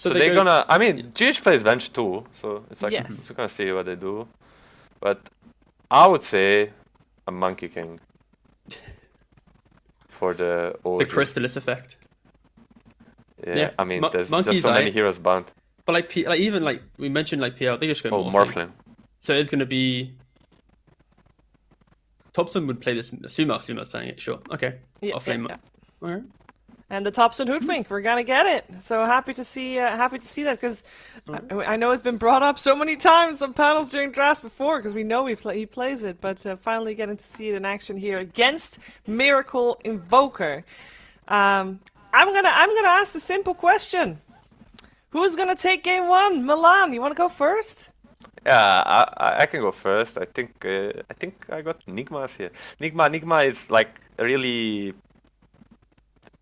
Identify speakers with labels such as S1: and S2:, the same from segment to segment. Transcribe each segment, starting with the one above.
S1: So they're gonna. I mean, GH plays Venge too, so it's like
S2: Yes.
S1: we're gonna see what they do. But I would say a Monkey King for the OG.
S3: The Chrysalis effect.
S1: Yeah, I mean, there's
S3: Monkey's
S1: just so many heroes bound.
S3: But like, even like we mentioned, like PL, they just go
S1: Morphling.
S3: So it's gonna be. Thompson would play this. Suma's playing it. Sure. Okay.
S2: Yeah,
S3: I'll flame.
S2: yeah.
S3: All right.
S2: And the Thompson Hoodwink, we're gonna get it. So happy to see that because I know it's been brought up so many times on panels during drafts before because we know he plays it, but finally getting to see it in action here against Miracle Invoker. I'm gonna ask the simple question: who's gonna take game one? Milan, you wanna go first?
S1: Yeah, I can go first. I think I got Nigma's here. Nigma is like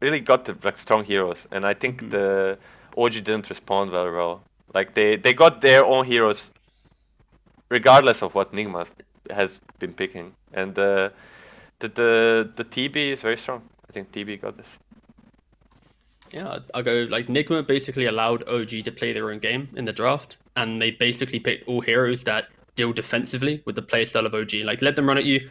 S1: really got the like strong heroes, and I think the OG didn't respond very well. Like they got their own heroes, regardless of what Nigma has been picking, and the TB is very strong. I think TB got this.
S3: Yeah, I'll go like Nigma basically allowed OG to play their own game in the draft, and they basically picked all heroes that deal defensively with the playstyle of OG. Like let them run at you,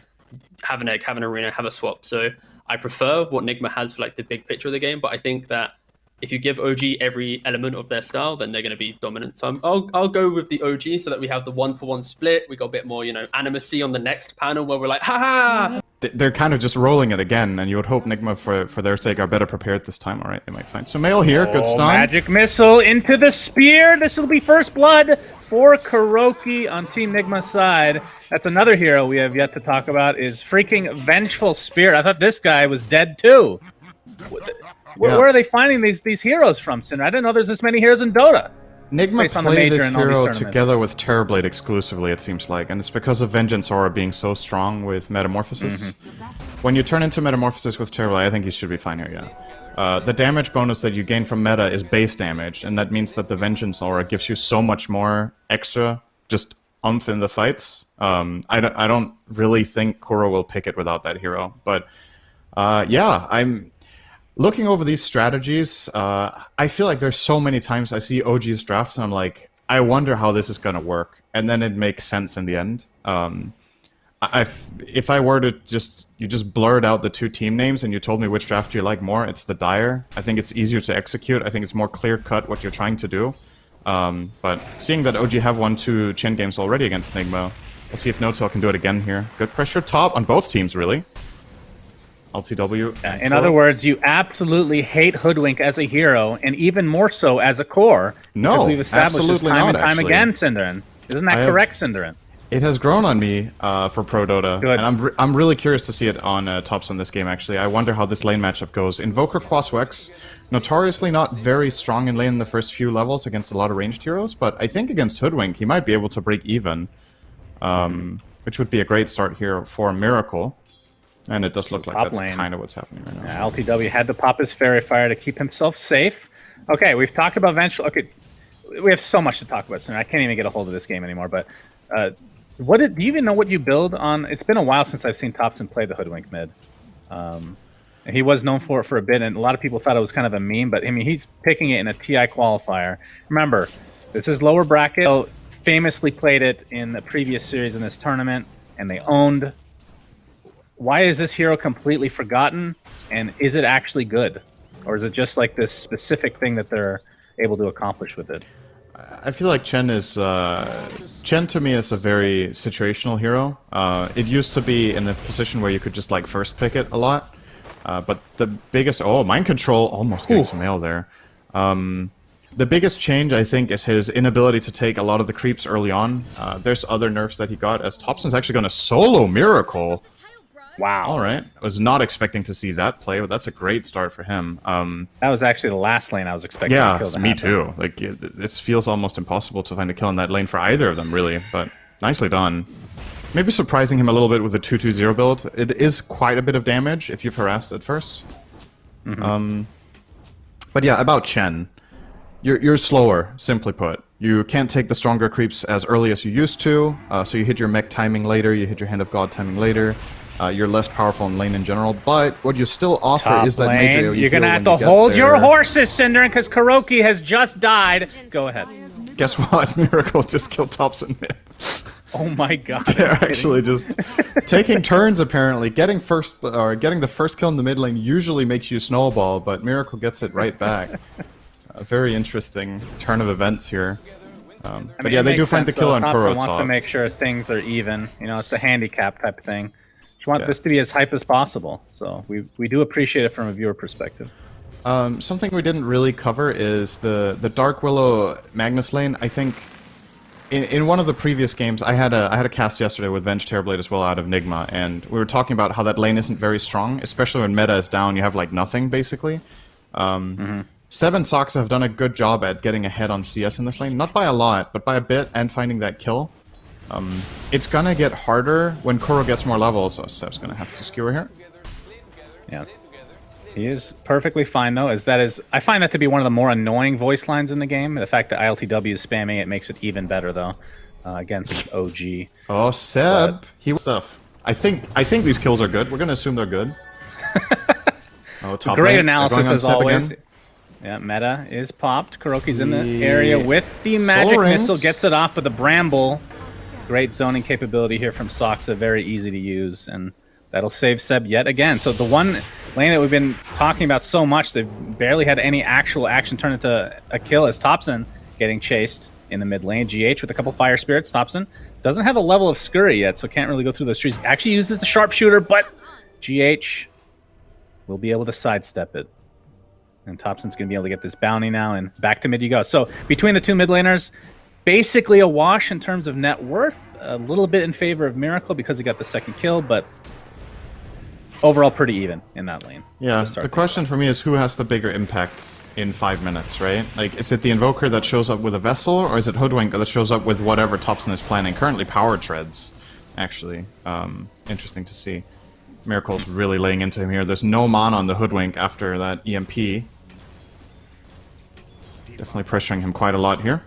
S3: have an egg, have an arena, have a swap. So I prefer what Nigma has for like the big picture of the game, but I think that if you give OG every element of their style, then they're going to be dominant. So I'll go with the OG so that we have the 1-for-1 split. We got a bit more, animacy on the next panel where we're like, ha!
S4: They're kind of just rolling it again, and you would hope Nigma, for their sake, are better prepared this time. All right, they might find Sumail here. Good stun.
S5: Magic missile into the spear. This will be first blood for Kuroki on Team Nigma's side. That's another hero we have yet to talk about is freaking Vengeful Spirit. I thought this guy was dead too. Where are they finding these heroes from, Cinder? I didn't know there's this many heroes in Dota.
S4: Nigma played this hero together with Terrorblade exclusively, it seems like, and it's because of Vengeance Aura being so strong with Metamorphosis. When you turn into Metamorphosis with Terrorblade, I think he should be fine here, yeah. The damage bonus that you gain from meta is base damage, and that means that the Vengeance Aura gives you so much more extra, just oomph in the fights. I don't really think Kuro will pick it without that hero, but yeah, I'm... Looking over these strategies, I feel like there's so many times I see OG's drafts and I'm like, I wonder how this is going to work. And then it makes sense in the end. If I were to you just blurred out the two team names and you told me which draft you like more, it's the Dire. I think it's easier to execute. I think it's more clear-cut what you're trying to do. But seeing that OG have won 2 Chen games already against Nigma, we'll see if No-Tail can do it again here. Good pressure top on both teams, really. LTW.
S5: In other words, you absolutely hate Hoodwink as a hero, and even more so as a core.
S4: No,
S5: because we've established this
S4: absolutely
S5: time
S4: not,
S5: and time
S4: actually.
S5: again, Cinderin. Isn't that correct, Cinderin?
S4: It has grown on me for Pro Dota,
S5: Good.
S4: and I'm really curious to see it on tops on this game, actually. I wonder how this lane matchup goes. Invoker Quaswex, notoriously not very strong in lane in the first few levels against a lot of ranged heroes, but I think against Hoodwink, he might be able to break even, which would be a great start here for Miracle. And it does look like that's kind of what's happening right now.
S5: Yeah, LTW had to pop his Fairy Fire to keep himself safe. Okay, we've talked about Vengeful. Okay, we have so much to talk about, so I can't even get a hold of this game anymore. But do you even know what you build on? It's been a while since I've seen Thompson play the Hoodwink mid. And he was known for it for a bit, and a lot of people thought it was kind of a meme. But I mean, he's picking it in a TI qualifier. Remember, this is lower bracket. So famously played it in the previous series in this tournament, and they owned. Why is this hero completely forgotten, and is it actually good? Or is it just like this specific thing that they're able to accomplish with it?
S4: I feel like Chen to me is a very situational hero. It used to be in a position where you could just like first pick it a lot. But the biggest... Oh, Mind Control almost getting some mail there. The biggest change, I think, is his inability to take a lot of the creeps early on. There's other nerfs that he got, as Thompson's actually going to solo Miracle.
S5: Wow.
S4: All right. I was not expecting to see that play, but that's a great start for him.
S5: That was actually the last lane I was expecting to kill.
S4: Yeah, me too. Like, this feels almost impossible to find a kill in that lane for either of them, really. But nicely done. Maybe surprising him a little bit with the 2-2-0 build. It is quite a bit of damage if you've harassed at first. But yeah, about Chen. You're slower, simply put. You can't take the stronger creeps as early as you used to, so you hit your mech timing later, you hit your Hand of God timing later. You're less powerful in lane in general, but what you still offer
S5: Top
S4: is that
S5: lane.
S4: major AoE
S5: You're gonna
S4: heal
S5: have
S4: when
S5: to
S4: you
S5: hold
S4: get
S5: your
S4: there.
S5: horses, Synderen, because Kuroki has just died. Go ahead.
S4: Guess what? Miracle just killed Thompson mid.
S5: Oh my god.
S4: They're actually just taking turns apparently. Getting the first kill in the mid lane usually makes you snowball, but Miracle gets it right back. A very interesting turn of events here. But yeah, they do find the kill on
S5: Thompson
S4: Kuro
S5: wants to
S4: top.
S5: make sure things are even. You know, it's the handicap type of thing. Just want this to be as hype as possible. So we do appreciate it from a viewer perspective.
S4: Something we didn't really cover is the Dark Willow Magnus lane. I think in one of the previous games, I had a cast yesterday with Venge Terrorblade as well out of Nigma, and we were talking about how that lane isn't very strong, especially when meta is down. You have like nothing basically. Seb and Soxa have done a good job at getting ahead on CS in this lane, not by a lot, but by a bit, and finding that kill. It's gonna get harder when Kuro gets more levels, so Seb's gonna have to skewer here.
S5: Yeah. He is perfectly fine, though, I find that to be one of the more annoying voice lines in the game. The fact that ILTW is spamming it makes it even better, though, against OG.
S4: Oh, Seb! He stuff. I think these kills are good. We're gonna assume they're good. Oh, top
S5: Great
S4: lane.
S5: analysis, as
S4: Seb
S5: always.
S4: again.
S5: Yeah, meta is popped. Kuroki's in the area with the magic missile. Gets it off with the Bramble. Great zoning capability here from Soxa. Very easy to use, and that'll save Seb yet again. So the one lane that we've been talking about so much, they've barely had any actual action turn into a kill, as Thompson getting chased in the mid lane. GH with a couple Fire Spirits. Thompson doesn't have a level of Scurry yet, so can't really go through those trees. Actually uses the Sharpshooter, but GH will be able to sidestep it. And Thompson's going to be able to get this bounty now, and back to mid you go. So between the two mid laners, basically a wash in terms of net worth. A little bit in favor of Miracle because he got the second kill, but overall pretty even in that lane.
S4: Yeah, the question for me is who has the bigger impact in 5 minutes, right? Like, is it the Invoker that shows up with a Vessel, or is it Hoodwink that shows up with whatever Thompson is planning? Currently Power Treads, actually. Interesting to see. Miracle's really laying into him here. There's no mana on the Hoodwink after that EMP. Definitely pressuring him quite a lot here.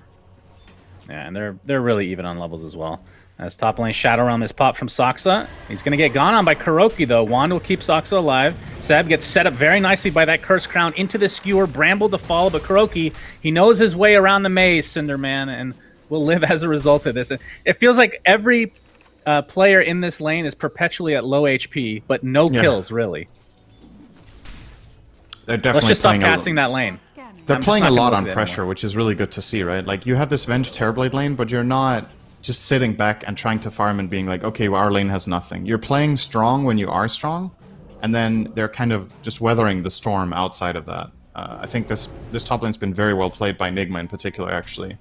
S5: Yeah, and they're really even on levels as well. As top lane Shadow Realm is popped from Soxa. He's going to get gone on by Kuroki, though. Wand will keep Soxa alive. Seb gets set up very nicely by that Curse Crown into the Skewer. Bramble to follow, but Kuroki, he knows his way around the maze, Cinderman, and will live as a result of this. It feels like every player in this lane is perpetually at low HP, but no kills, really.
S4: They're definitely
S5: Let's just stop casting that lane.
S4: They're playing a lot on pressure, which is really good to see, right? Like, you have this Venge Terrorblade lane, but you're not just sitting back and trying to farm and being like, okay, well, our lane has nothing. You're playing strong when you are strong, and then they're kind of just weathering the storm outside of that. I think this top lane's been very well played by Nigma in particular, actually.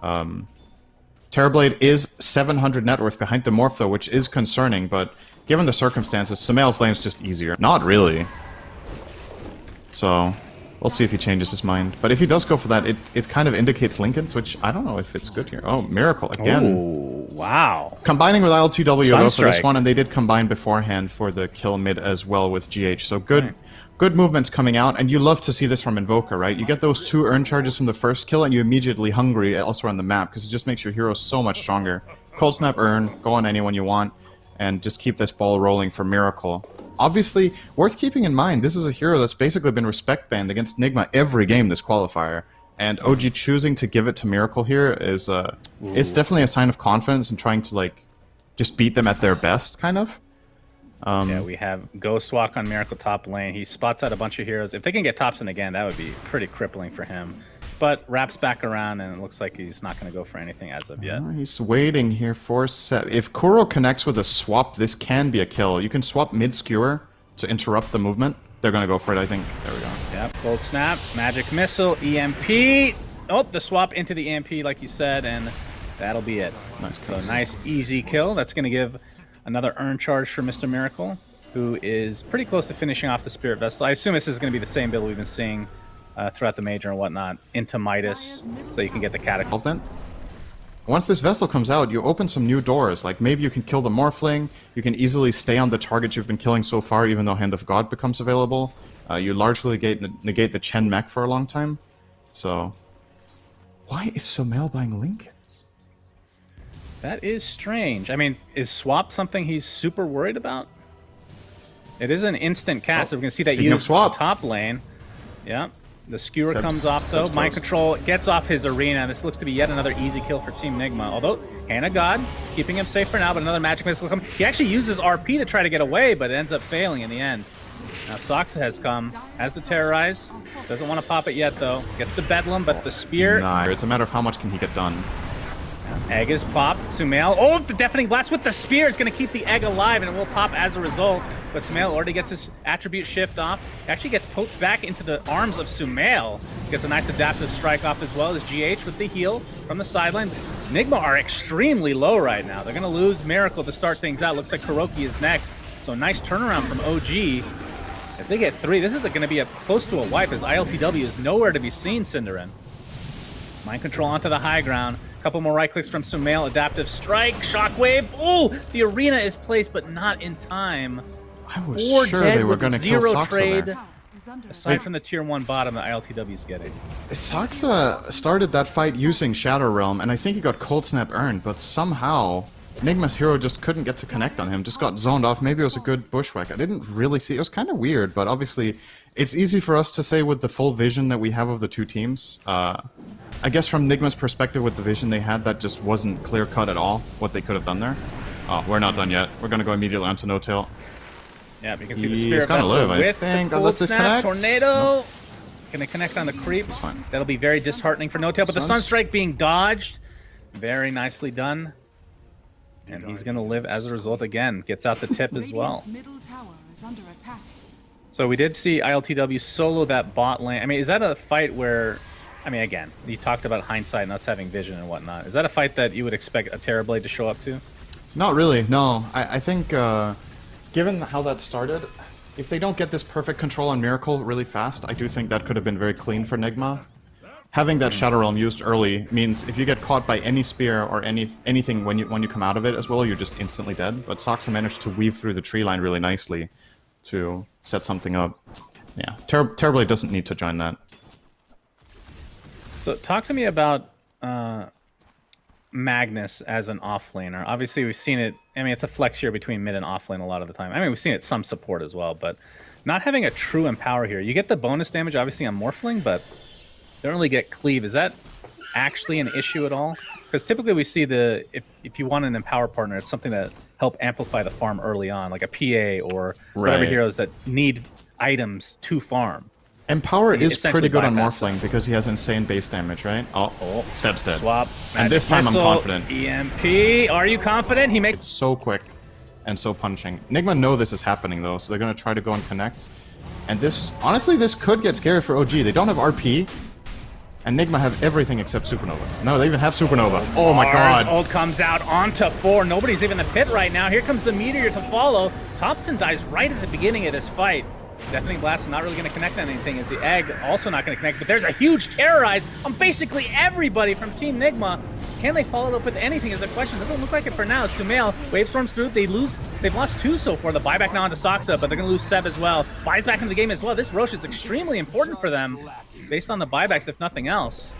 S4: Terrorblade is 700 net worth behind the Morph, though, which is concerning, but given the circumstances, Sumail's lane is just easier. Not really. So we'll see if he changes his mind. But if he does go for that, it kind of indicates Linken's, which I don't know if it's good here. Oh, Miracle again.
S5: Oh, wow.
S4: Combining with ILTW though for this one, and they did combine beforehand for the kill mid as well with GH. So good movements coming out, and you love to see this from Invoker, right? You get those 2 earn charges from the first kill, and you immediately hungry also on the map, because it just makes your hero so much stronger. Cold Snap earn, go on anyone you want, and just keep this ball rolling for Miracle. Obviously, worth keeping in mind, this is a hero that's basically been respect banned against Nigma every game this qualifier, and OG choosing to give it to Miracle here is it's definitely a sign of confidence and trying to, like, just beat them at their best, kind of.
S5: Yeah, we have Ghostwalk on Miracle top lane. He spots out a bunch of heroes. If they can get Thompson again, that would be pretty crippling for him. But wraps back around, and it looks like he's not going to go for anything as of yet.
S4: He's waiting here for Seb. If Kuro connects with a swap, this can be a kill. You can swap mid-skewer to interrupt the movement. They're going to go for it, I think. There we go.
S5: Yep, Cold Snap, Magic Missile, EMP. Oh, the swap into the EMP, like you said, and that'll be it.
S4: Nice kill.
S5: So nice, easy kill. That's going to give another earn charge for Mr. Miracle, who is pretty close to finishing off the Spirit Vessel. I assume this is going to be the same build we've been seeing throughout the Major and whatnot, into Midas, so you can get the Catacomb.
S4: Then, once this Vessel comes out, you open some new doors. Like, maybe you can kill the Morphling, you can easily stay on the target you've been killing so far, even though Hand of God becomes available. You largely negate the Chen mech for a long time. So, why is Sumail buying Linken's?
S5: That is strange. I mean, is swap something he's super worried about? It is an instant cast. So we're going to see that
S4: speaking of
S5: use
S4: swap.
S5: top lane. Yeah. The skewer
S4: Seb's-
S5: comes off, though.
S4: Seb's
S5: Mind
S4: close.
S5: control gets off his arena. This looks to be yet another easy kill for Team Nigma. Although, Hand of God, keeping him safe for now, but another magic missile will come. He actually uses RP to try to get away, but it ends up failing in the end. Now, Soxa has come, has the Terrorize. Doesn't want to pop it yet, though. Gets the Bedlam, but the Spear.
S4: Nah, it's a matter of how much can he get done.
S5: Egg is popped. Sumail. Oh, the Deafening Blast with the Spear is going to keep the Egg alive, and it will pop as a result. But Sumail already gets his attribute shift off. He actually gets poked back into the arms of Sumail. Gets a nice adaptive strike off as well as GH with the heal from the sideline. Nigma are extremely low right now. They're going to lose Miracle to start things out. Looks like Kuroki is next. So a nice turnaround from OG. As they get 3, this is going to be close to a wipe as ILTW is nowhere to be seen, Cinderin. Mind control onto the high ground. Couple more right clicks from Sumail. Adaptive strike. Shockwave. Oh, the arena is placed, but not in time.
S4: I was
S5: 4
S4: sure
S5: dead
S4: they were
S5: with
S4: going to kill
S5: 0
S4: Soxa
S5: trade.
S4: there.
S5: Aside from the tier 1 bottom that ILTW is getting.
S4: Soxa started that fight using Shadow Realm, and I think he got Cold Snap earned, but somehow Nigma's hero just couldn't get to connect on him, just got zoned off. Maybe it was a good bushwhack. I didn't really see. It was kind of weird, but obviously it's easy for us to say with the full vision that we have of the two teams. I guess from Nigma's perspective with the vision they had, that just wasn't clear-cut at all, what they could have done there. Oh, we're not done yet. We're going to go immediately onto No Tail.
S5: Yeah, you can see the
S4: He's
S5: Spirit
S4: gonna
S5: Vessel
S4: live, I
S5: with
S4: think,
S5: the
S4: unless
S5: Cold
S4: this
S5: Snap.
S4: connects.
S5: Tornado. Gonna connect on the creeps.
S4: fine.
S5: That'll be very disheartening for No Tail, but the Sunstrike being dodged. Very nicely done. And he's gonna live as a result again. Gets out the tip as well.
S6: Middle tower is under attack.
S5: So we did see ILTW solo that bot lane. I mean, is that a fight where... I mean, again, you talked about hindsight and us having vision and whatnot. Is that a fight that you would expect a Terrorblade to show up to?
S4: Not really, no. I think, given how that started, if they don't get this perfect control on Miracle really fast, I do think that could have been very clean for Nigma. Having that Shadow Realm used early means if you get caught by any spear or anything when you come out of it as well, you're just instantly dead. But Soxa managed to weave through the tree line really nicely to set something up. Yeah, Terrorblade doesn't need to join that.
S5: So talk to me about Magnus as an offlaner. Obviously, we've seen it. I mean, it's a flex here between mid and offlane a lot of the time. I mean, we've seen it some support as well, but not having a true empower here. You get the bonus damage, obviously, on Morphling, but don't really get cleave. Is that actually an issue at all? Because typically we see if you want an empower partner, it's something that help amplify the farm early on, like a PA or whatever heroes that need items to farm.
S4: Empower is
S5: essentially
S4: pretty good on
S5: bypass
S4: Morphling because he has insane base damage, right? Oh, Seb's dead.
S5: Swap.
S4: And this time I'm
S5: Missile,
S4: confident.
S5: EMP. Are you confident? He makes...
S4: So quick and so punching. Nigma know this is happening though, so they're going to try to go and connect. And this, honestly, this could get scary for OG. They don't have RP, and Nigma have everything except Supernova. No, they even have Supernova. Oh my god.
S5: Ult comes out onto 4. Nobody's even in the pit right now. Here comes the Meteor to follow. Thompson dies right at the beginning of this fight. Deafening Blast is not really going to connect on anything. Is the Egg also not going to connect? But there's a huge Terrorize on basically everybody from Team Nigma. Can they follow it up with anything is the question. Doesn't look like it for now. Sumail, Wave Storms through. They've lost 2 so far. The buyback now onto Soxa, but they're going to lose Seb as well. Buys back into the game as well. This Roche is extremely important for them based on the buybacks, if nothing else.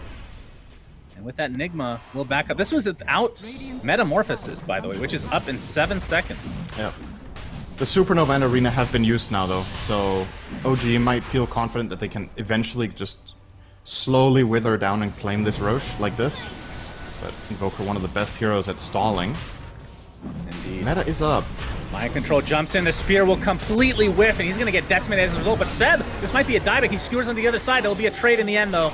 S5: And with that, Nigma will back up. This was without Metamorphosis, by the way, which is up in 7 seconds.
S4: Yep. The Supernova and Arena have been used now, though, so OG might feel confident that they can eventually just slowly wither down and claim this Roche like this. But Invoker, one of the best heroes at stalling.
S5: Indeed.
S4: Meta is up.
S5: Mind Control jumps in. The Spear will completely whiff, and he's going to get decimated as a result. But Seb, this might be a dieback. He skewers on the other side. It'll be a trade in the end, though.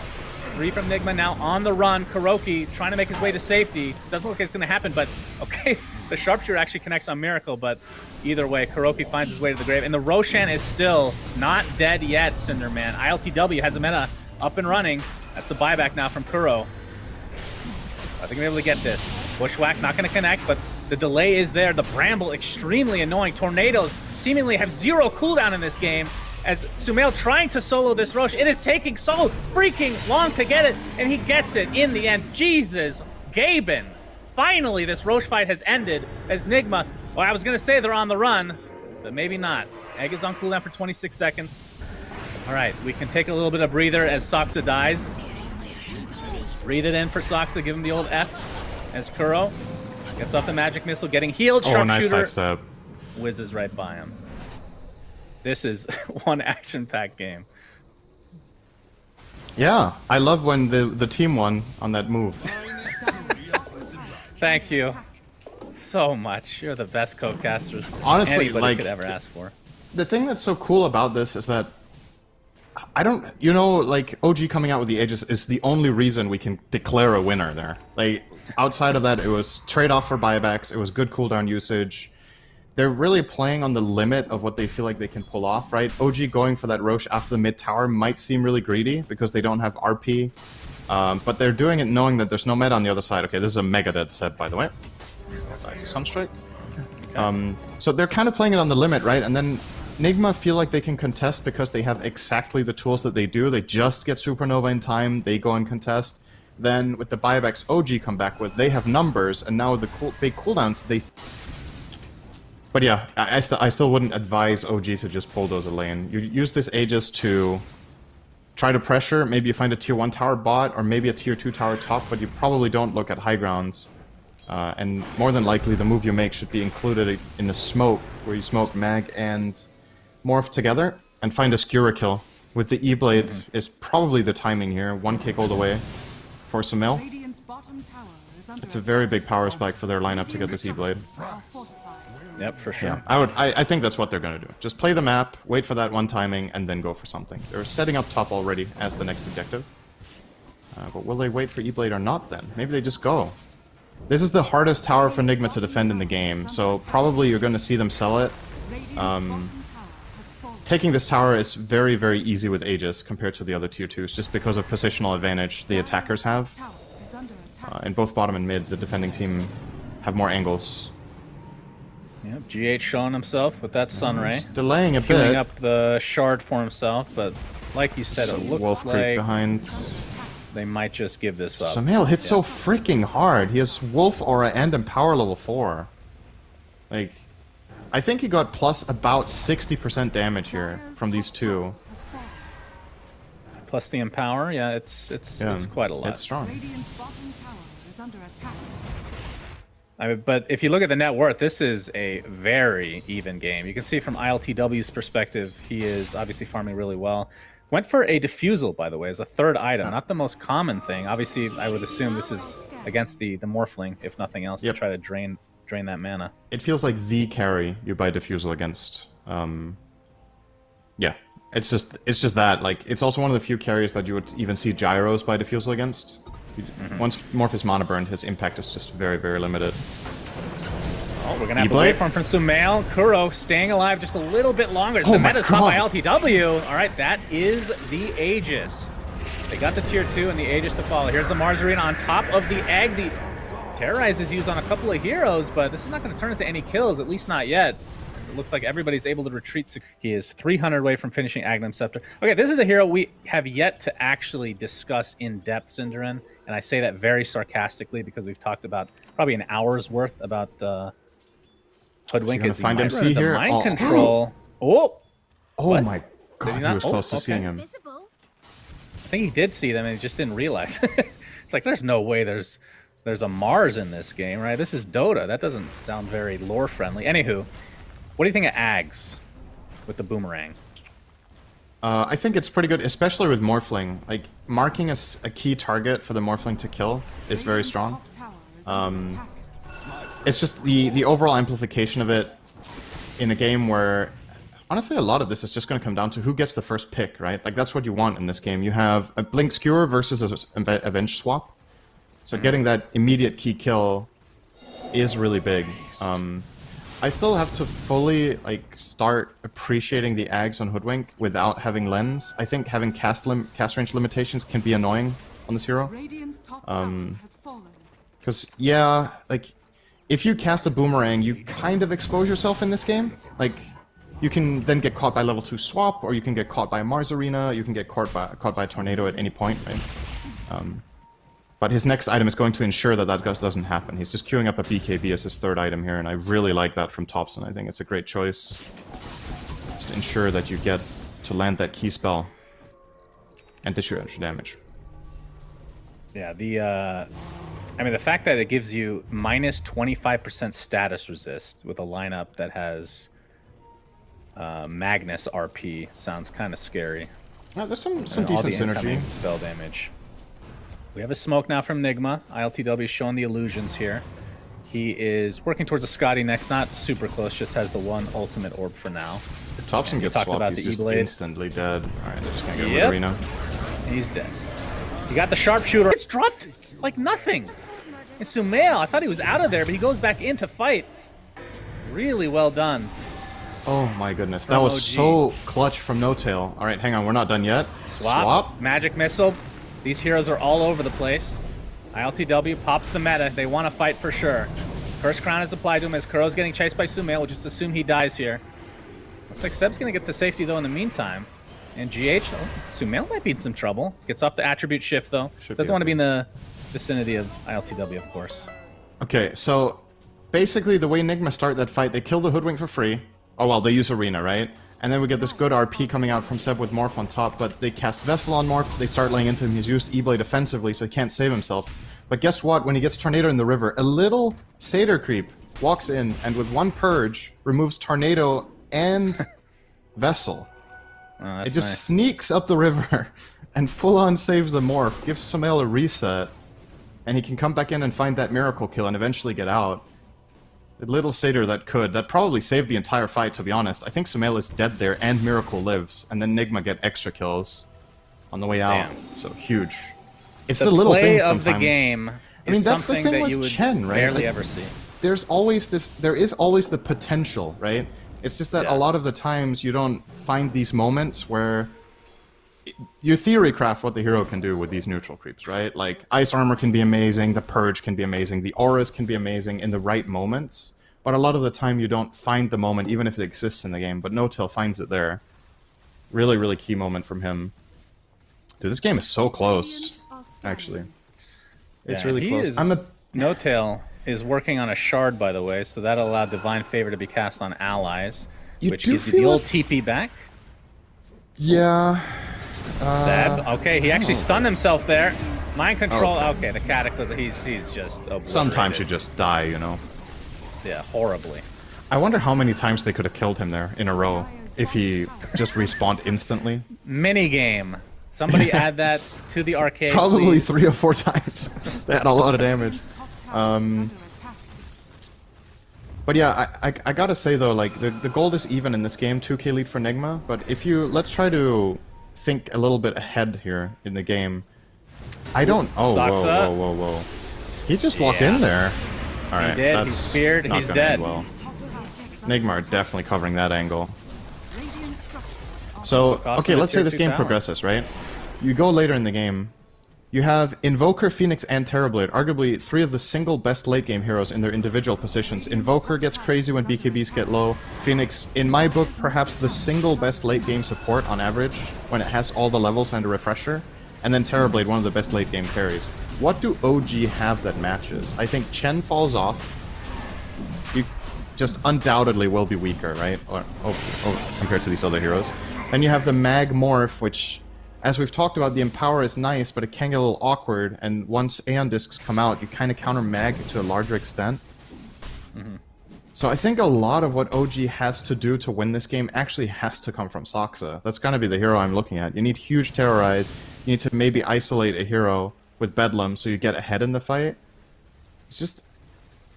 S5: 3 from Nigma now on the run. Kuroki trying to make his way to safety. Doesn't look like it's going to happen, but okay. The Sharpshooter actually connects on Miracle, but either way, Kuroki finds his way to the grave. And the Roshan is still not dead yet, Cinderman. ILTW has a meta up and running. That's the buyback now from Kuro. I think we'll be able to get this. Bushwhack not going to connect, but the delay is there. The Bramble extremely annoying. Tornadoes seemingly have 0 cooldown in this game. As Sumail trying to solo this Roche, it is taking so freaking long to get it, and he gets it in the end. Jesus, Gaben. Finally, this Roche fight has ended as Nigma, well, I was going to say they're on the run, but maybe not. Egg is on cooldown for 26 seconds. All right, we can take a little bit of breather as Soxa dies. Breathe it in for Soxa, give him the old F as Kuro gets off the magic missile, getting healed.
S4: Oh, nice
S5: Sharpshooter
S4: sidestep.
S5: whizzes right by him. This is one action-packed game.
S4: Yeah, I love when the team won on that move.
S5: Thank you so much. You're the best co-casters
S4: Honestly,
S5: anybody
S4: like,
S5: could ever ask for.
S4: The thing that's so cool about this is that I don't, you know, like OG coming out with the Aegis is the only reason we can declare a winner there. Like, outside of that, it was trade-off for buybacks, it was good cooldown usage. They're really playing on the limit of what they feel like they can pull off, right? OG going for that Roche after the mid tower might seem really greedy because they don't have RP. But they're doing it knowing that there's no meta on the other side. Okay, this is a mega dead set, by the way. That's a Sunstrike. So they're kind of playing it on the limit, right? And then Nigma feel like they can contest because they have exactly the tools that they do. They just get Supernova in time, they go and contest. Then with the buybacks OG come back with, they have numbers, and now the big cooldowns, they... But yeah, I still wouldn't advise OG to just bulldoze a lane. You use this Aegis to try to pressure, maybe you find a tier 1 tower bot, or maybe a tier 2 tower top, but you probably don't look at high grounds. And more than likely, the move you make should be included in the smoke, where you smoke Mag and Morph together, and find a Skewer kill. With the E-Blade is probably the timing here, 1 kick all the way for Sumail. It's a very big power spike for their lineup to get this E-Blade.
S5: Yep, for sure.
S4: Yeah, I think that's what they're gonna do. Just play the map, wait for that one timing, and then go for something. They're setting up top already as the next objective. But will they wait for E-Blade or not then? Maybe they just go. This is the hardest tower for Nigma to defend in the game, so probably you're gonna see them sell it. Taking this tower is very, very easy with Aegis compared to the other tier 2s, just because of positional advantage the attackers have. In both bottom and mid, the defending team have more angles.
S5: Yep, GH showing himself with that Sunray.
S4: He's delaying a
S5: Queuing
S4: bit.
S5: up the shard for himself, but like you said, it looks
S4: Wolf Creek
S5: like
S4: behind.
S5: they might just give this up.
S4: Sumail hits so freaking hard. He has Wolf Aura and Empower level 4. Like, I think he got plus about 60% damage here from these two.
S5: Plus the Empower, yeah, it's quite a lot.
S4: It's strong.
S5: But if you look at the net worth, this is a very even game. You can see from ILTW's perspective, he is obviously farming really well. Went for a Diffusal, by the way, as a third item. Not the most common thing. Obviously, I would assume this is against the Morphling, if nothing else, to try to drain that mana.
S4: It feels like the carry you buy Diffusal against. Yeah, it's just that. Like, it's also one of the few carries that you would even see Gyros buy Diffusal against. Once Morph is mana burned, his impact is just very, very limited.
S5: Oh, we're gonna have to wait for him from Sumail. Kuro staying alive just a little bit longer. The meta's caught by LTW. All right, that is the Aegis. They got the tier 2 and the Aegis to follow. Here's the Marzarina on top of the egg. The Terrorize is used on a couple of heroes, but this is not going to turn into any kills, at least not yet. It looks like everybody's able to retreat. He is 300 away from finishing Agnum Scepter. Okay, this is a hero we have yet to actually discuss in depth, Synderin, and I say that very sarcastically because we've talked about probably an hour's worth about Hoodwink as he might run into mind control. Oh
S4: my god, he was close to seeing him.
S5: I think he did see them and he just didn't realize. It's like, there's no way there's a Mars in this game, right? This is Dota. That doesn't sound very lore-friendly. Anywho, what do you think of Ags with the Boomerang?
S4: I think it's pretty good, especially with Morphling. Like, marking a key target for the Morphling to kill is very strong. It's just the overall amplification of it in a game where, honestly, a lot of this is just going to come down to who gets the first pick, right? Like, that's what you want in this game. You have a Blink Skewer versus a Avenge swap. So getting that immediate key kill is really big. I still have to fully start appreciating the Ags on Hoodwink without having Lens. I think having cast range limitations can be annoying on this hero. Because, yeah, like, if you cast a Boomerang, you kind of expose yourself in this game. Like, you can then get caught by level 2 swap, or you can get caught by Marzarina, you can get caught by a Tornado at any point, right? But his next item is going to ensure that doesn't happen. He's just queuing up a BKB as his third item here, and I really like that from Thompson. I think it's a great choice. Just ensure that you get to land that key spell and discharge damage.
S5: Yeah, I mean, the fact that it gives you minus 25% status resist with a lineup that has Magnus RP sounds kind of scary.
S4: There's some
S5: And all
S4: decent
S5: the
S4: synergy.
S5: incoming spell damage. We have a smoke now from Nigma. ILTW showing the illusions here. He is working towards a Scotty next, not super close, just has the one ultimate orb for now.
S4: If Thompson gets
S5: talked
S4: swapped,
S5: about
S4: he's
S5: the
S4: just
S5: E-Blade.
S4: instantly dead. Alright, they're just gonna get
S5: Yep.
S4: Arena.
S5: He's dead. He got the sharpshooter. It's dropped like nothing. It's Sumail. I thought he was out of there, but he goes back in to fight. Really well done.
S4: Oh my goodness, that
S5: From
S4: was
S5: OG.
S4: so clutch from No Tail. Alright, hang on, we're not done yet.
S5: Swap. Magic missile. These heroes are all over the place. ILTW pops the meta. They want to fight for sure. Curse Crown is applied to him as Kuro's getting chased by Sumail. We'll just assume he dies here. Looks like Seb's going to get to safety, though, in the meantime. And GH, Sumail might be in some trouble. Gets off the attribute shift, though. Doesn't want to be in the vicinity of ILTW, of course.
S4: Okay, so basically the way Nigma start that fight, they kill the Hoodwink for free. Oh well, they use Arena, right? And then we get this good RP coming out from Seb with Morph on top, but they cast Vessel on Morph, they start laying into him, he's used E-Blade offensively, so he can't save himself. But guess what? When he gets Tornado in the river, a little Satyr creep walks in, and with one Purge, removes Tornado and Vessel.
S5: Oh,
S4: It just sneaks up the river, and full-on saves the Morph, gives Sumail a reset, and he can come back in and find that Miracle Kill and eventually get out. The little Satyr that probably saved the entire fight, to be honest. I think Sumail is dead there, and Miracle lives, and then Nigma get extra kills on the way out.
S5: Damn.
S4: So, huge. It's
S5: The
S4: the little
S5: play
S4: things
S5: of the
S4: sometimes.
S5: game
S4: I mean,
S5: is
S4: that's the
S5: something
S4: thing
S5: that
S4: with
S5: you would
S4: Chen, right?
S5: barely
S4: Like,
S5: ever see.
S4: there is always the potential, right? It's just that
S5: Yeah.
S4: a lot of the times you don't find these moments where you theory craft what the hero can do with these neutral creeps, right? Like, Ice Armor can be amazing, the Purge can be amazing, the Auras can be amazing in the right moments, but a lot of the time you don't find the moment, even if it exists in the game, but No Tail finds it there. Really, really key moment from him. Dude, this game is so close, actually. It's
S5: Yeah,
S4: really
S5: he
S4: close.
S5: is-
S4: I'm a
S5: No Tail is working on a shard, by the way, so that allowed Divine Favor to be cast on allies,
S4: You
S5: which
S4: do
S5: gives you the
S4: feel
S5: old
S4: it-
S5: TP back.
S4: yeah.
S5: Seb, okay, he actually stunned himself there. Mind control. Okay, the Cataclysm. He's just obliterated.
S4: Sometimes you just die, you know.
S5: Yeah, horribly.
S4: I wonder how many times they could have killed him there in a row if he just respawned instantly.
S5: Mini game. Somebody add that to the arcade.
S4: Probably
S5: please.
S4: 3 or 4 times. They had a lot of damage. But yeah, I gotta say though, like, the gold is even in this game, 2k lead for Nigma, but if you, let's try to think a little bit ahead here in the game. I don't, oh,
S5: Saksa.
S4: whoa. He just walked in there. Alright,
S5: did,
S4: that's
S5: he's speared,
S4: not
S5: he's
S4: gonna end
S5: dead.
S4: well. Nigma are definitely covering that angle. So,
S5: cost
S4: okay,
S5: of a
S4: let's say
S5: tier
S4: this
S5: 2
S4: game
S5: talent.
S4: progresses, right? You go later in the game. You have Invoker, Phoenix, and Terrorblade, arguably 3 of the single best late game heroes in their individual positions. Invoker gets crazy when BKBs get low. Phoenix, in my book, perhaps the single best late game support on average, when it has all the levels and a refresher. And then Terrorblade, one of the best late game carries. What do OG have that matches? I think Chen falls off. You just undoubtedly will be weaker, right? Or compared to these other heroes. Then you have the Mag Morph, which, as we've talked about, the Empower is nice, but it can get a little awkward, and once Aeon Discs come out, you kind of counter Mag to a larger extent. So I think a lot of what OG has to do to win this game actually has to come from Saksa. That's going to be the hero I'm looking at. You need huge Terrorize, you need to maybe isolate a hero with Bedlam so you get ahead in the fight. It's just,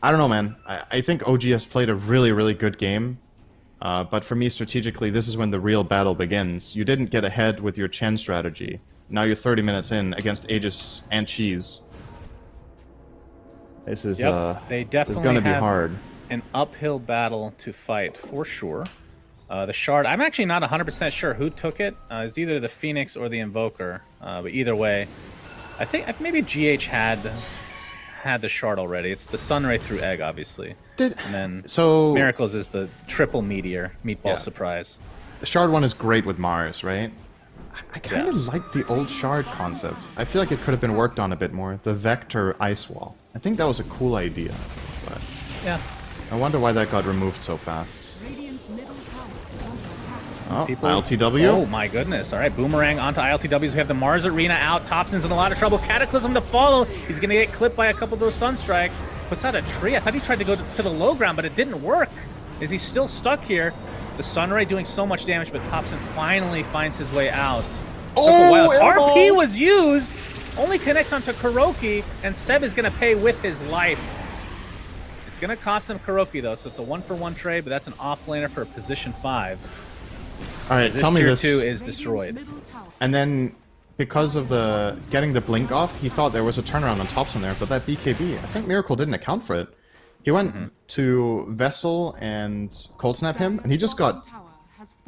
S4: I don't know, man. I think OG has played a really, really good game. But for me, strategically, this is when the real battle begins. You didn't get ahead with your Chen strategy. Now you're 30 minutes in against Aegis and Cheese. This is,
S5: they
S4: this
S5: definitely
S4: is gonna be
S5: have
S4: hard.
S5: an uphill battle to fight for sure. The shard, I'm actually not 100% sure who took it. It's either the Phoenix or the Invoker. But either way, I think maybe GH had the shard already. It's the Sunray through Egg, obviously. And then
S4: So
S5: Miracles is the triple meatball surprise.
S4: the Shard one is great with Mars, right? I kind of like the old Shard concept. I feel like it could have been worked on a bit more. The Vector Ice Wall. I think that was a cool idea, but
S5: Yeah.
S4: I wonder why that got removed so fast.
S6: Radiant's middle tower is under attack.
S4: Oh,
S5: People-
S4: ILTW.
S5: Oh my goodness. All right, Boomerang onto ILTWs. We have the Mars Arena out. Thompson's in a lot of trouble. Cataclysm to follow. He's going to get clipped by a couple of those Sunstrikes. Puts out a tree. I thought he tried to go to the low ground, but it didn't work. Is he still stuck here? The Sunray doing so much damage, but Thompson finally finds his way out.
S4: Oh,
S5: RP was used, only connects onto Kuroki, and Seb is going to pay with his life. It's going to cost him Kuroki, though, so it's a 1-for-1 trade, but that's an offlaner for a position 5.
S4: All right, tell me
S5: tier
S4: this.
S5: 2 is destroyed.
S4: And then, because of the getting the blink off, he thought there was a turnaround on Thompson there, but that BKB, I think Miracle didn't account for it. He went to Vessel and Cold Snap him, and he just got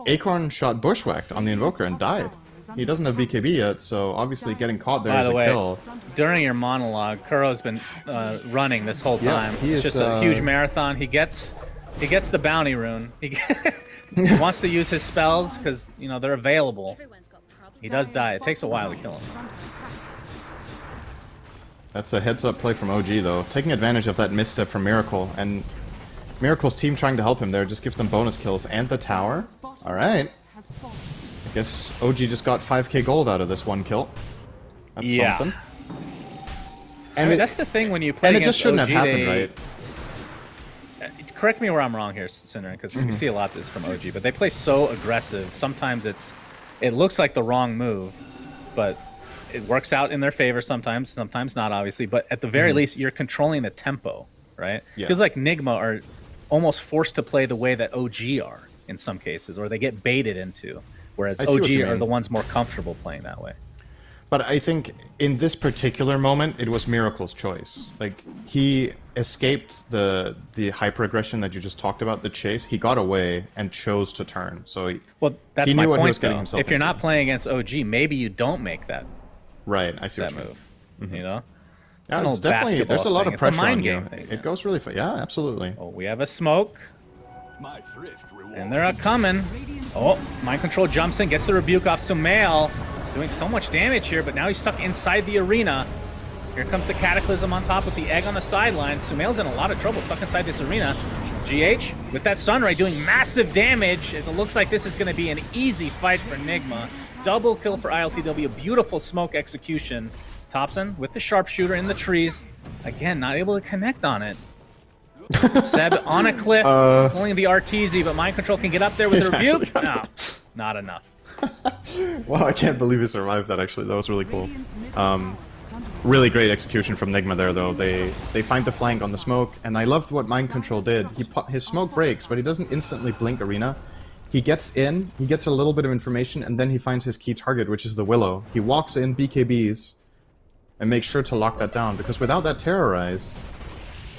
S4: Acorn shot bushwhacked on the Invoker and died. He doesn't have BKB yet, so obviously getting caught there is a kill.
S5: During your monologue, Kuro's been running this whole time. It's just a huge marathon. He gets the bounty rune. He wants to use his spells because they're available. He does die. It takes a while to kill him.
S4: That's a heads-up play from OG, though. Taking advantage of that misstep from Miracle, and Miracle's team trying to help him there just gives them bonus kills and the tower. Alright. I guess OG just got 5k gold out of this one kill. That's something. And
S5: that's the thing when you play against
S4: it just shouldn't
S5: OG,
S4: have happened, right?
S5: Correct me where I'm wrong here, Cinder, because you see a lot of this from OG, but they play so aggressive. Sometimes it looks like the wrong move, but it works out in their favor sometimes not, obviously. But at the very least, you're controlling the tempo, right? Because like Nigma are almost forced to play the way that OG are in some cases, or they get baited into, whereas OG are the ones more comfortable playing that way.
S4: But I think in this particular moment, it was Miracle's choice. Like, he escaped the hyper-aggression that you just talked about, the chase. He got away and chose to turn. So
S5: that's my point, though. If you're not playing against OG, maybe you don't make that.
S4: Right, I see
S5: that move. You know?
S4: Yeah, it's definitely, there's a lot of pressure on you.
S5: Thing,
S4: it goes really fast. Yeah, absolutely.
S5: Oh, we have a smoke. And they're coming. Oh, Mind Control jumps in, gets the rebuke off Sumail. Doing so much damage here, but now he's stuck inside the arena. Here comes the Cataclysm on top with the egg on the sideline. Sumail's in a lot of trouble, stuck inside this arena. GH with that Sunray doing massive damage. It looks like this is going to be an easy fight for Nigma. Double kill for ILTW, beautiful smoke execution. Thompson with the sharpshooter in the trees. Again, not able to connect on it. Seb on a cliff, pulling the RTZ, but Mind Control can get up there with a rebuke. No, not enough.
S4: Wow, I can't believe he survived that, actually. That was really cool. Really great execution from Nigma there, though. They find the flank on the smoke, and I loved what Mind Control did. His smoke breaks, but he doesn't instantly blink arena. He gets in, he gets a little bit of information, and then he finds his key target, which is the Willow. He walks in, BKBs, and makes sure to lock that down, because without that Terrorize,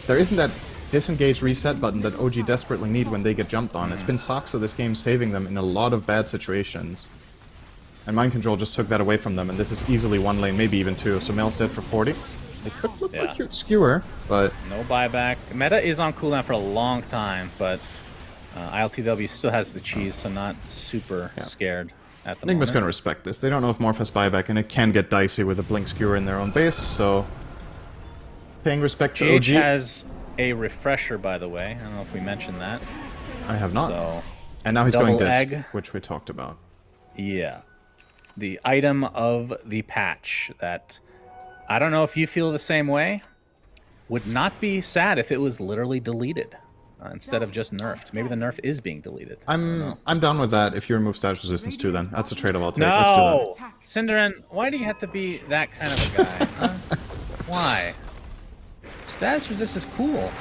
S4: there isn't that disengage reset button that OG desperately need when they get jumped on. It's been Saksa this game saving them in a lot of bad situations. And Mind Control just took that away from them, and this is easily one lane, maybe even two. So Mel's dead for 40. It could look like a cute skewer, but...
S5: No buyback. Meta is on cooldown for a long time, but ILTW still has the cheese, so not super scared at the moment.
S4: Nigma's gonna respect this. They don't know if Morph has buyback, and it can get dicey with a blink skewer in their own base, so... Paying respect to OG.
S5: has a refresher, by the way. I don't know if we mentioned that.
S4: I have not.
S5: So,
S4: and now he's going disc,
S5: egg.
S4: which we talked about.
S5: Yeah. The item of the patch that, I don't know if you feel the same way, would not be sad if it was literally deleted instead of just nerfed. Maybe the nerf is being deleted.
S4: I'm down with that if you remove status resistance too, then. That's a trade-off I'll take.
S5: No!
S4: Let's do that.
S5: Cinderin, why do you have to be that kind of a guy? Huh? Why? Status resist is cool.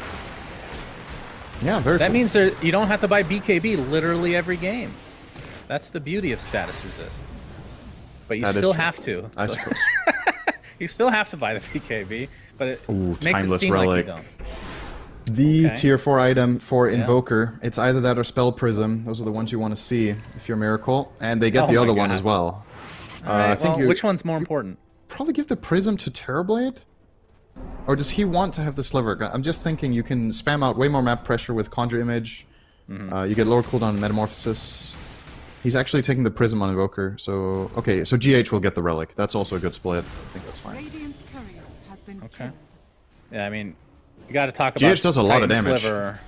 S4: Yeah, very
S5: That
S4: cool.
S5: means you don't have to buy BKB literally every game. That's the beauty of status resist. But you still have to.
S4: I suppose.
S5: You still have to buy the BKB, but it makes it seem
S4: relic.
S5: like you don't.
S4: The tier 4 item for Invoker, it's either that or Spell Prism. Those are the ones you want to see if you're Miracle. And they get the other one as well.
S5: Right, I think which one's more important?
S4: Probably give the Prism to Terrorblade? Or does he want to have the Sliver? I'm just thinking you can spam out way more map pressure with Conjure Image. You get lower cooldown on Metamorphosis. He's actually taking the Prism on Invoker, so... Okay, so GH will get the Relic. That's also a good split. I think that's fine.
S5: Okay. Yeah, I mean, you gotta talk about
S4: GH does a lot of damage.
S5: Sliver.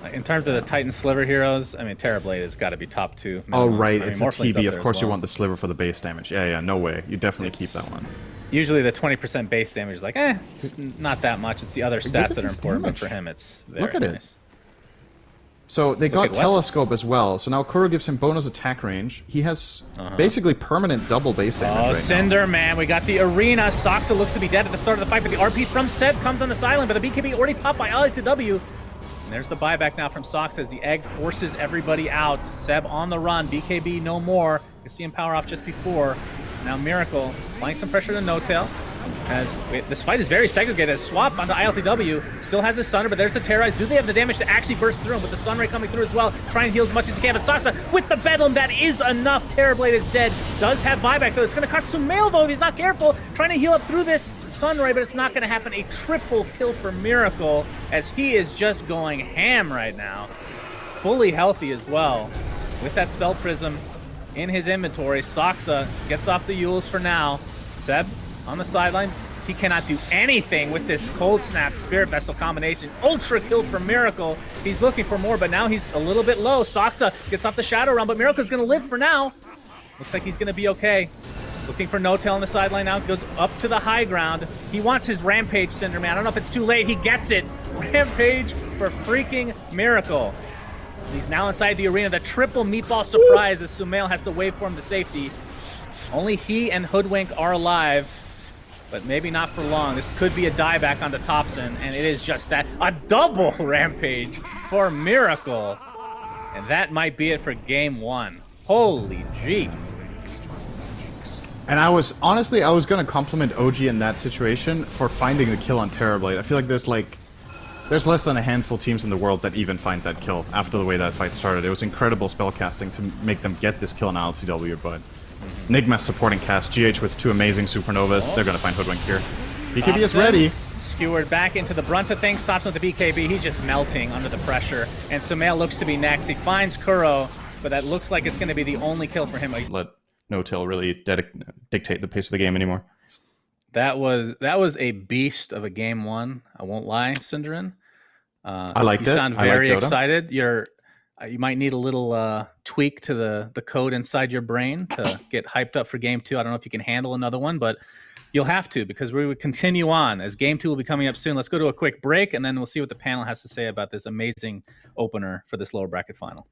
S5: Like, in terms of the Titan Sliver heroes, I mean, Terrorblade has got to be top 2. Minimum.
S4: Oh, right,
S5: I mean,
S4: it's a
S5: Morphling's
S4: TB.
S5: up
S4: Of
S5: there
S4: course
S5: as
S4: you
S5: well.
S4: want the Sliver for the base damage. Yeah, no way. You definitely keep that one.
S5: Usually the 20% base damage is like, it's not that much. It's the other stats that are important, but for him it's very nice.
S4: So they got
S5: what?
S4: Telescope as well. So now Kuro gives him bonus attack range. He has basically permanent double base damage right
S5: Cinder,
S4: now.
S5: man. We got the arena. Soxa looks to be dead at the start of the fight, but the RP from Seb comes on the sideline, but the BKB already popped by LA2W. And there's the buyback now from Soxa as the egg forces everybody out. Seb on the run. BKB no more. You can see him power off just before. Now Miracle applying some pressure to No-Tail. This fight is very segregated. Swap onto ILTW, still has his Sunray, but there's the Terrorize. Do they have the damage to actually burst through him with the Sunray coming through as well? Trying to heal as much as he can, but Soxa with the Bedlam, that is enough. Terrorblade is dead. Does have buyback though. It's going to cost Sumail though if he's not careful. Trying to heal up through this Sunray, but it's not going to happen. A triple kill for Miracle as he is just going ham right now. Fully healthy as well. With that Spell Prism in his inventory, Soxa gets off the Yules for now. Seb on the sideline, he cannot do anything with this Cold Snap Spirit Vessel combination. Ultra kill for Miracle. He's looking for more, but now he's a little bit low. Soxa gets off the Shadow Realm, but Miracle's going to live for now. Looks like he's going to be okay. Looking for No-Tail on the sideline now. Goes up to the high ground. He wants his Rampage, Cinderman. I don't know if it's too late. He gets it. Rampage for freaking Miracle. He's now inside the arena. The triple meatball surprise as Sumail has to wait for him to safety. Only he and Hoodwink are alive. But maybe not for long. This could be a dieback onto Thompson, and it is just that. A double Rampage for Miracle. And that might be it for game one. Holy jeez.
S4: And I was going to compliment OG in that situation for finding the kill on Terrorblade. I feel like there's less than a handful of teams in the world that even find that kill after the way that fight started. It was incredible spellcasting to make them get this kill on LTW, but Nigma supporting cast, GH with 2 amazing Supernovas. They're going to find Hoodwink here. BKB is ready.
S5: Skewered back into the brunt of things, stops with the BKB. He's just melting under the pressure. And Sumail looks to be next. He finds Kuro, but that looks like it's going to be the only kill for him.
S4: Let No-Tail really dictate the pace of the game anymore.
S5: That was a beast of a game one. I won't lie, Cinderin.
S4: I liked it.
S5: You sound very excited. You might need a little tweak to the code inside your brain to get hyped up for game two. I don't know if you can handle another one, but you'll have to because we would continue on as game two will be coming up soon. Let's go to a quick break, and then we'll see what the panel has to say about this amazing opener for this lower bracket final.